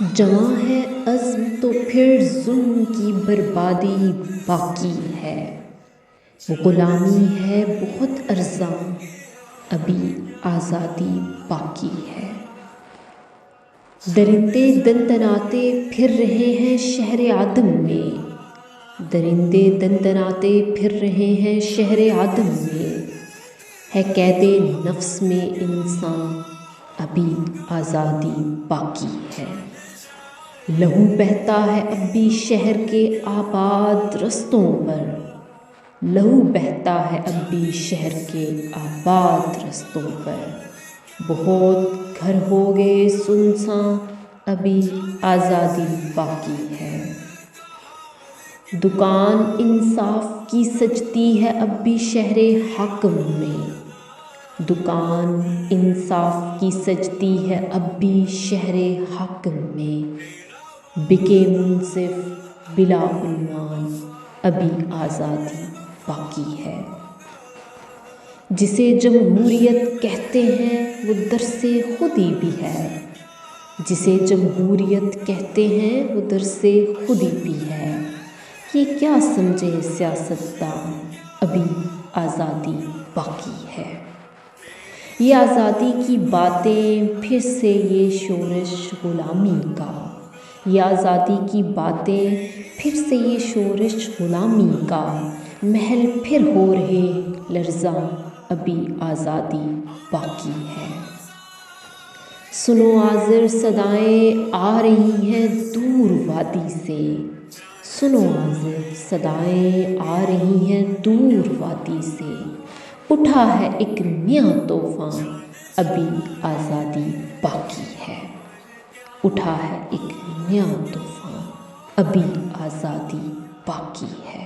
جواں ہے عزم تو پھر ظلم کی بربادی باقی ہے، غلامی ہے بہت ارزاں ابھی آزادی باقی ہے۔ درندے دندناتے پھر رہے ہیں شہر عدم میں، درندے دندناتے پھر رہے ہیں شہر عدم میں، ہے قید نفس میں انسان ابھی آزادی باقی ہے۔ لہو بہتا ہے اب بھی شہر کے آباد رستوں پر، لہو بہتا ہے اب بھی شہر کے آباد رستوں پر، بہت گھر ہو گئے سنساں ابھی آزادی باقی ہے۔ دکان انصاف کی سجتی ہے اب بھی شہر حاکم میں، دکان انصاف کی سجتی ہے اب بھی شہر حاکم میں، بکے منصف بلا عنوان ابھی آزادی باقی ہے۔ جسے جمہوریت کہتے ہیں وہ درسِ خودی بھی ہے، جسے جمہوریت کہتے ہیں وہ درسِ خودی بھی ہے، یہ کیا سمجھے سیاستدان ابھی آزادی باقی ہے۔ یہ آزادی کی باتیں پھر سے یہ شورش غلامی کا، یہ آزادی کی باتیں پھر سے یہ شورش غلامی کا، محل پھر ہو رہے لرزاں ابھی آزادی باقی ہے۔ سنو آذر صدائیں آ رہی ہیں دور وادی سے، سنو آذر صدائیں آ رہی ہیں دور وادی سے، اٹھا ہے ایک نیا طوفان ابھی آزادی باقی ہے، اٹھا ہے ایک نیا طوفان ابھی آزادی باقی ہے۔